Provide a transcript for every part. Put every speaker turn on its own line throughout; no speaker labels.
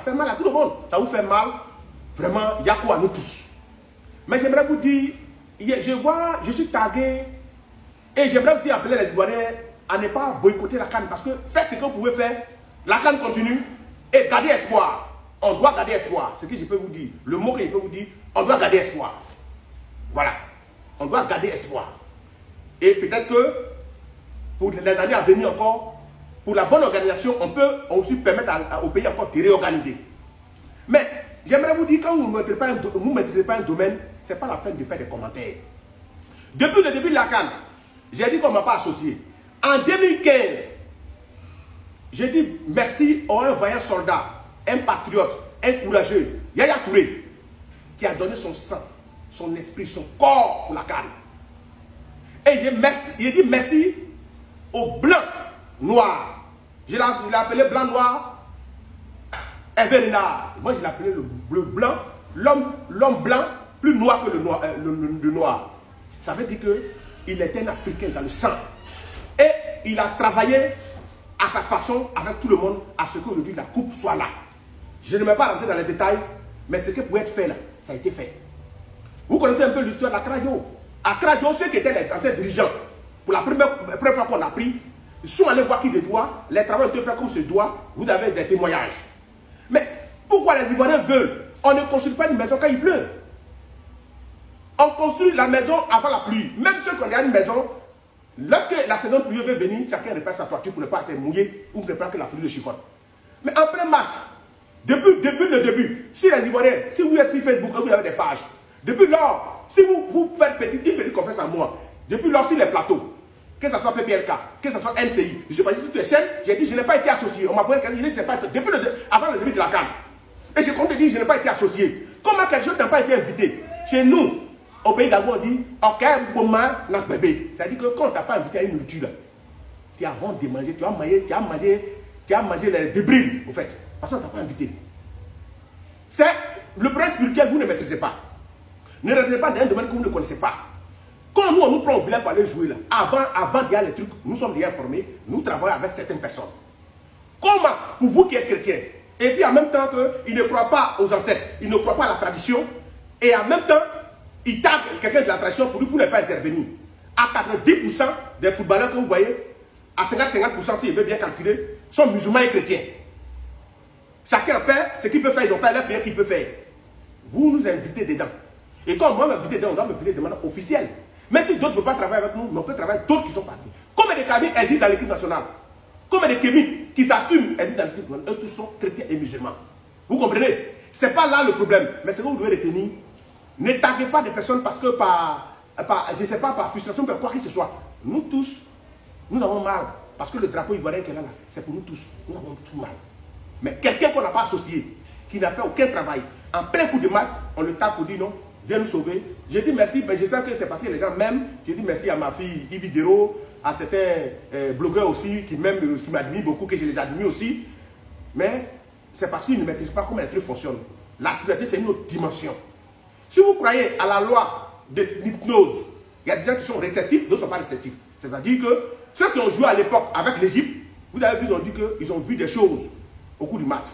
fait mal à tout le monde. Ça vous fait mal. Vraiment, il y a quoi à nous tous. Mais j'aimerais vous dire, je suis tagué et j'aimerais vous dire, appeler les Ivoiriens à ne pas boycotter la CAN parce que faites ce que vous pouvez faire. La CAN continue et gardez espoir. On doit garder espoir. C'est ce que je peux vous dire. Le mot que je peux vous dire, on doit garder espoir. Voilà. On doit garder espoir. Et peut-être que pour les années à venir encore, pour la bonne organisation, on peut aussi permettre au pays encore de réorganiser. Mais j'aimerais vous dire, quand vous ne maîtrisez pas un domaine, ce n'est pas la peine de faire des commentaires. Depuis le début de la CAN, j'ai dit qu'on ne m'a pas associé. En 2015, j'ai dit merci à un vaillant soldat, un patriote, un courageux, Yaya Touré, qui a donné son sang, son esprit, son corps pour la CAN. Et j'ai dit merci aux blancs noirs. Je l'ai appelé blanc noir, Hervé Renard. Moi, je l'ai appelé le bleu blanc, l'homme blanc plus noir que le noir. Ça veut dire qu'il était un Africain dans le sang. Et il a travaillé à sa façon avec tout le monde à ce qu'aujourd'hui la coupe soit là. Je ne vais pas rentrer dans les détails, mais ce qui pouvait être fait là, ça a été fait. Vous connaissez un peu l'histoire d'Accra Diop. Accra Diop, ceux qui étaient les anciens dirigeants, pour la première fois qu'on a pris, ils sont allés voir qui de doigt, les travaux ont été faits comme ce doigt, vous avez des témoignages. Mais pourquoi les Ivoiriens veulent? On ne construit pas une maison quand il pleut. On construit la maison avant la pluie. Même ceux qui ont une maison, lorsque la saison pluvieuse veut venir, chacun repère sa toiture pour ne pas être mouillé ou pour ne pas que la pluie le chicote. Mais en plein match, depuis le début, si les Ivoiriens, si vous êtes sur Facebook et vous avez des pages, depuis lors, si vous faites une petite conférence à moi, depuis lors sur les plateaux, que ce soit PPLK, que ce soit NCI, je suis passé sur toutes les chaînes, j'ai dit je n'ai pas été associé. On m'a posé la question, depuis avant le début de la CAN. Et je compte dire je n'ai pas été associé. Comment quelque chose n'a pas été invité? Chez nous, au pays d'Agou, on dit ok, n'a bébé. C'est-à-dire que quand tu n'as pas invité à une nourriture, tu as honte de manger, tu as mangé les débris, au fait. Parce qu'on ne t'a pas invité. C'est le problème spirituel, vous ne maîtrisez pas. Ne rentrez pas dans un domaine que vous ne connaissez pas. Quand nous, on nous prend au village pour aller jouer là, avant d'y aller les trucs, nous sommes déjà informés, nous travaillons avec certaines personnes. Comment, pour vous qui êtes chrétiens, et puis en même temps qu'ils ne croient pas aux ancêtres, ils ne croient pas à la tradition, et en même temps, ils taguent quelqu'un de la tradition pour lui, vous n'avez pas intervenir. À 90% des footballeurs que vous voyez, à 50-50%, si je veux bien calculer, sont musulmans et chrétiens. Chacun fait ce qu'il peut faire, ils ont fait leur prière qu'il peut faire. Vous nous invitez dedans. Et quand moi m'invite dedans, on doit m'inviter de manière officielle. Mais si d'autres ne veulent pas travailler avec nous, on peut travailler avec d'autres qui sont partis. Combien de Kabyle existent dans l'équipe nationale? Combien de Kémites qui s'assument existent dans l'équipe nationale? Eux tous sont chrétiens et musulmans. Vous comprenez? Ce n'est pas là le problème. Mais ce que vous devez retenir, ne taguez pas des personnes parce que je ne sais pas, par frustration, par quoi que ce soit. Nous tous, nous avons mal. Parce que le drapeau ivoirien qui est là, c'est pour nous tous. Nous avons tout mal. Mais quelqu'un qu'on n'a pas associé, qui n'a fait aucun travail, en plein coup de match, on le tape pour dire non, viens nous sauver. J'ai dit merci, mais je sais que c'est parce que les gens m'aiment. J'ai dit merci à ma fille Yves Dero, à certains blogueurs aussi qui m'admirent beaucoup, que je les admire aussi. Mais c'est parce qu'ils ne maîtrisent pas comment les trucs fonctionnent. La spiritualité, c'est une autre dimension. Si vous croyez à la loi de l'hypnose, il y a des gens qui sont réceptifs, d'autres ne sont pas réceptifs. C'est-à-dire que ceux qui ont joué à l'époque avec l'Égypte, vous avez vu, ils ont dit qu'ils ont vu des choses au cours du match.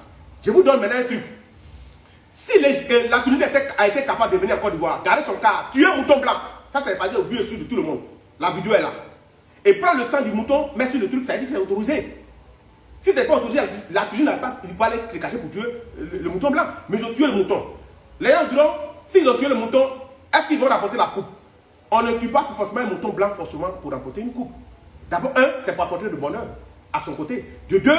Je vous donne maintenant un truc. Si la Tunisie a été capable de venir en Côte d'Ivoire, garder son cas, tuer un mouton blanc, ça c'est pas au vieux sud de tout le monde. La vidéo est là. Et prendre le sang du mouton, mettre sur le truc, ça veut dire que c'est autorisé. Si ce n'est pas autorisé, la Tunisie n'a pas, il peut aller se cacher pour tuer le mouton blanc. Mais ils ont tué le mouton. Les gens diront, s'ils ont tué le mouton, est-ce qu'ils vont rapporter la coupe? On ne tue pas forcément un mouton blanc forcément pour rapporter une coupe. D'abord, c'est pour apporter de bonheur à son côté. De deux,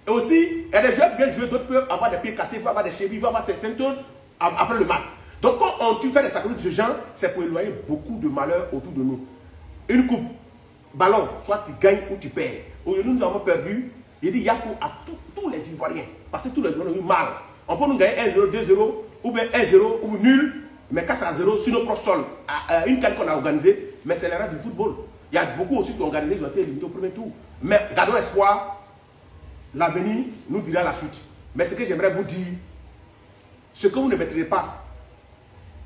et aussi, il y a des joueurs qui viennent jouer, d'autres peuvent avoir des pieds cassés, peuvent avoir des chevilles, peuvent avoir des ceintures après le match. Donc quand tu fais des sacrifices de ce genre, c'est pour éloigner beaucoup de malheur autour de nous. Une coupe, ballon, soit tu gagnes ou tu perds. Aujourd'hui, nous avons perdu, il dit Yakou à tous les Ivoiriens. Parce que tous les Ivoiriens ont eu mal. On peut nous gagner 1-0, 2-0, ou bien 1-0, ou nul, mais 4-0 sur nos propres sols. Une canne qu'on a organisée, mais c'est l'erreur du football. Il y a beaucoup aussi qui ont organisé, ils ont été éliminés au premier tour. Mais gardons espoir. L'avenir nous dira la suite. Mais ce que j'aimerais vous dire, ce que vous ne maîtrisez pas,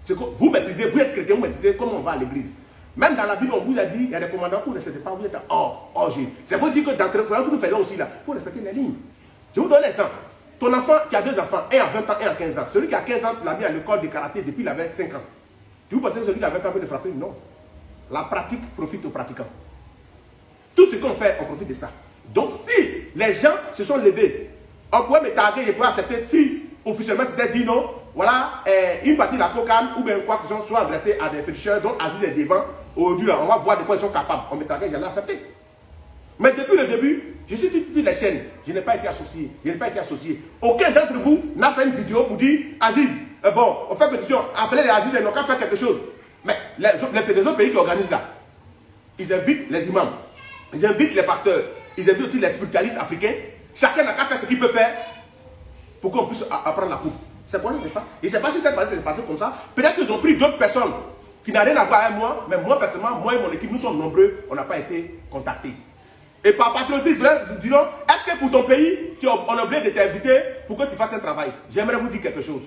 ce que vous maîtrisez, vous êtes chrétien, vous maîtrisez comment on va à l'église. Même dans la Bible, on vous a dit, il y a des commandants que vous ne respectez pas, vous êtes hors. C'est pour dire que dans le travail que nous faisons aussi là, il faut respecter les lignes. Je vous donne un exemple. ton enfant, tu as 2 enfants, un à 20 ans, un à 15 ans. Celui qui a 15 ans, tu l'as mis à l'école de karaté depuis il avait 5 ans. Tu vous pensez que celui qui a 20 ans peut le frapper? Non. La pratique profite aux pratiquants. Tout ce qu'on fait, on profite de ça. Donc si les gens se sont levés, on pourrait me taguer, je pourrais accepter si officiellement c'était dit non, voilà, une partie de la cocaïne ou bien quoi que ce soit adressée à des féticheurs dont Aziz est devant. Aujourd'hui, on va voir de quoi ils sont capables. On me taguait, j'allais accepter. Mais depuis le début, je suis sur toutes les chaînes, je n'ai pas été associé. Je n'ai pas été associé. Aucun d'entre vous n'a fait une vidéo pour dire Aziz, bon, on fait pétition, appelez les Aziz, ils n'ont qu'à faire quelque chose. Mais les autres pays qui organisent là, ils invitent les imams, ils invitent les pasteurs, ils invitent aussi les spiritualistes africains. Chacun n'a qu'à faire ce qu'il peut faire pour qu'on puisse apprendre la coupe. C'est pour ça que c'est ça. Et je ne sais pas si cette fois-ci s'est passé comme ça. Peut-être qu'ils ont pris d'autres personnes qui n'ont rien à voir avec moi, mais moi personnellement, moi et mon équipe, nous sommes nombreux, on n'a pas été contactés. Et par patriotisme, disons, est-ce que pour ton pays, on est obligé de t'inviter pour que tu fasses un travail? J'aimerais vous dire quelque chose.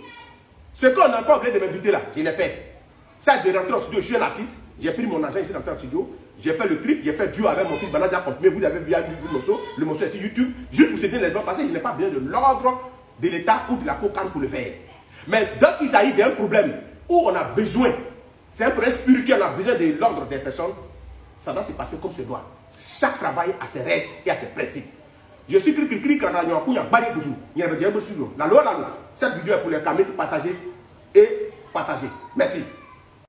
Ce qu'on n'a pas obligé de m'inviter là, je l'ai fait. Ça, de rentrer en studio, je suis un artiste, j'ai pris mon argent ici dans le studio, j'ai fait le clip, j'ai fait duo avec mon fils Banadia Comprimé, vous avez vu le morceau est sur YouTube, juste pour céder les gens, parce que je n'ai pas besoin de l'ordre de l'État ou de la cocaïne pour le faire. Mais dès qu'il s'agit d'un problème où on a besoin, c'est un problème spirituel, on a besoin de l'ordre des personnes, ça doit se passer comme se doit. Chaque travail a ses règles et a ses principes. Je suis la loi. Cette vidéo est pour les caméras, partager et partager. Merci.